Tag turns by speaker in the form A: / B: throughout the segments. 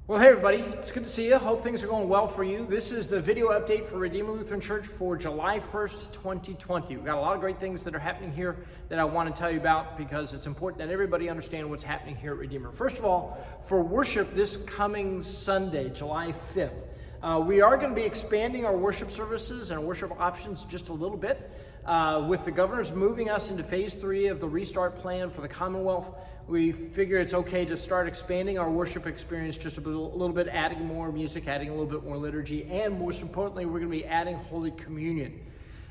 A: Well, hey everybody, it's good to see you. Hope things are going well for you. This is the video update for Redeemer Lutheran Church for July 1st, 2020. We've got a lot of great things that are happening here that I want to tell you about because it's important that everybody understand what's happening here at Redeemer. First of all, for worship this coming Sunday, July 5th, we are going to be expanding our worship services and worship options just a little bit. With the governors moving us into phase 3 of the restart plan for the Commonwealth, we figure it's okay to start expanding our worship experience just a little bit, adding more music, adding a little bit more liturgy, and most importantly, we're going to be adding Holy Communion.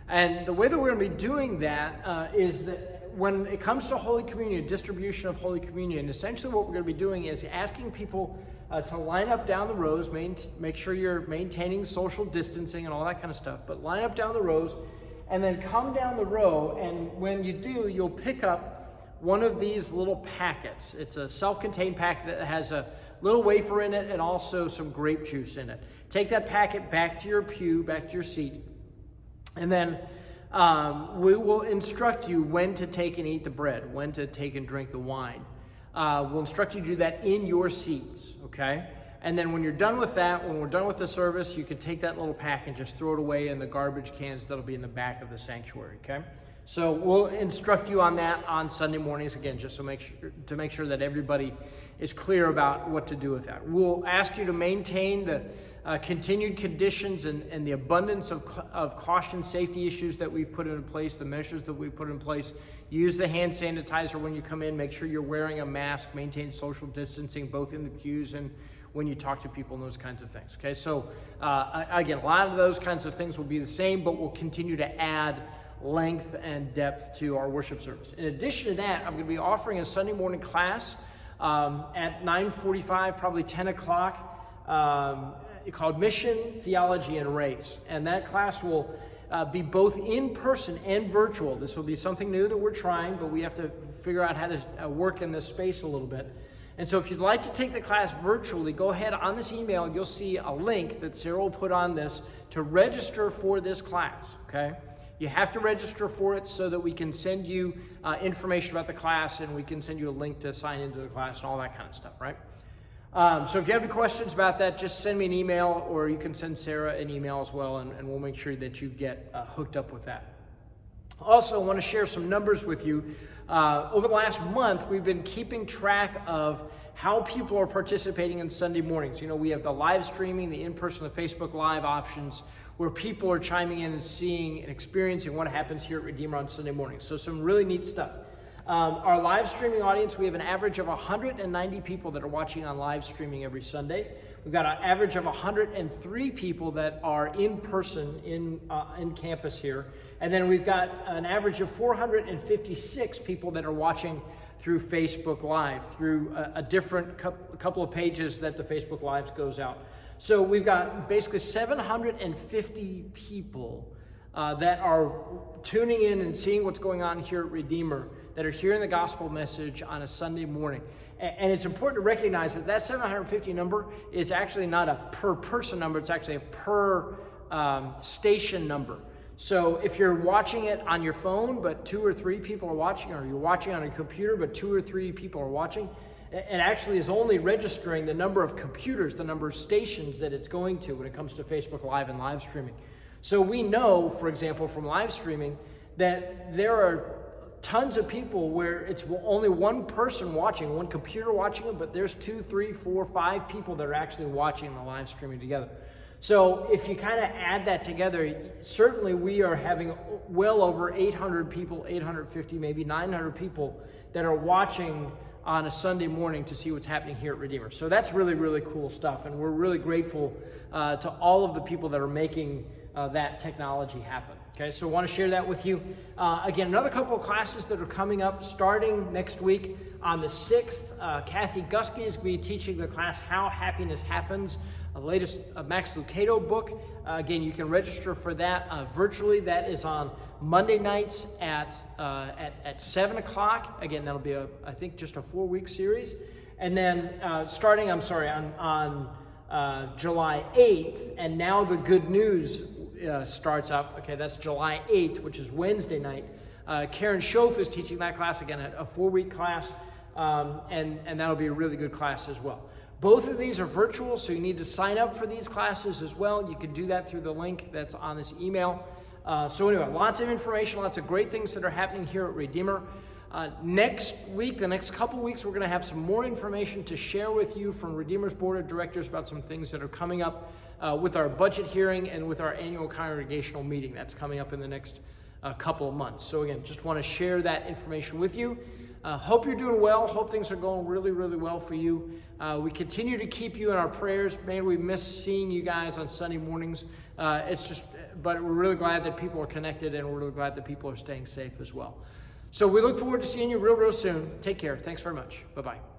A: And the way that we're going to be doing that is that when it comes to Holy Communion, distribution of Holy Communion, essentially what we're going to be doing is asking people to line up down the rows, make sure you're maintaining social distancing and all that kind of stuff, but line up down the rows and then come down the row, and when you do, you'll pick up one of these little packets. It's a self-contained packet that has a little wafer in it and also some grape juice in it. Take that packet back to your pew, back to your seat, and then we will instruct you when to take and eat the bread, when to take and drink the wine. We'll instruct you to do that in your seats, okay? And then when you're done with that, when we're done with the service, you can take that little pack and just throw it away in the garbage cans that'll be in the back of the sanctuary, okay? So we'll instruct you on that on Sunday mornings, again, just to make sure that everybody is clear about what to do with that. We'll ask you to maintain the continued conditions and the abundance of caution safety issues that we've put into place, the measures that we've put in place. Use the hand sanitizer when you come in. Make sure you're wearing a mask. Maintain social distancing both in the pews and when you talk to people and those kinds of things. Okay, so again, a lot of those kinds of things will be the same, but we'll continue to add length and depth to our worship service. In addition to that, I'm going to be offering a Sunday morning class at 9:45, probably 10 o'clock, called Mission, Theology, and Race. And that class will be both in person and virtual. This will be something new that we're trying, but we have to figure out how to work in this space a little bit. And so if you'd like to take the class virtually, go ahead on this email and you'll see a link that Sarah will put on this to register for this class, okay? You have to register for it so that we can send you information about the class, and we can send you a link to sign into the class and all that kind of stuff, right? So if you have any questions about that, just send me an email, or you can send Sarah an email as well, and we'll make sure that you get hooked up with that. Also, I want to share some numbers with you. Over the last month, we've been keeping track of how people are participating in Sunday mornings. You know, we have the live streaming, the in-person, the Facebook Live options, where people are chiming in and seeing and experiencing what happens here at Redeemer on Sunday mornings. So some really neat stuff. Our live streaming audience, we have an average of 190 people that are watching on live streaming every Sunday. We've got an average of 103 people that are in person in campus here. And then we've got an average of 456 people that are watching through Facebook Live, through a different couple of pages that the Facebook Lives goes out. So we've got basically 750 people that are tuning in and seeing what's going on here at Redeemer, that are hearing the gospel message on a Sunday morning. And it's important to recognize that 750 number is actually not a per person number, it's actually a per station number. So if you're watching it on your phone, but 2 or 3 people are watching, or you're watching on a computer, but 2 or 3 people are watching, it actually is only registering the number of computers, the number of stations that it's going to when it comes to Facebook Live and live streaming. So we know, for example, from live streaming, that there are tons of people where it's only one person watching, one computer watching it, but there's 2, 3, 4, 5 people that are actually watching the live streaming together. So if you kind of add that together, certainly we are having well over 800 people, 850, maybe 900 people that are watching on a Sunday morning to see what's happening here at Redeemer. So that's really, really cool stuff, and we're really grateful to all of the people that are making that technology happen. Okay, so I want to share that with you. Again, another couple of classes that are coming up starting next week on the 6th. Kathy Gusky is going to be teaching the class How Happiness Happens, the latest Max Lucado book. Again, you can register for that virtually. That is on Monday nights at 7 o'clock. Again, that'll be I think just a 4-week series. And then starting, on July 8th, and now the good news starts up. Okay, that's July 8th, which is Wednesday night. Karen Schoaf is teaching that class again, a 4-week class, and that'll be a really good class as well. Both of these are virtual, so you need to sign up for these classes as well. You can do that through the link that's on this email. So anyway, lots of information, lots of great things that are happening here at Redeemer. Next week, the next couple weeks, we're going to have some more information to share with you from Redeemer's Board of Directors about some things that are coming up with our budget hearing and with our annual congregational meeting. That's coming up in the next couple of months. So again, just want to share that information with you. Hope you're doing well. Hope things are going really, really well for you. We continue to keep you in our prayers. Man, we miss seeing you guys on Sunday mornings. But we're really glad that people are connected, and we're really glad that people are staying safe as well. So we look forward to seeing you real soon. Take care. Thanks very much. Bye-bye.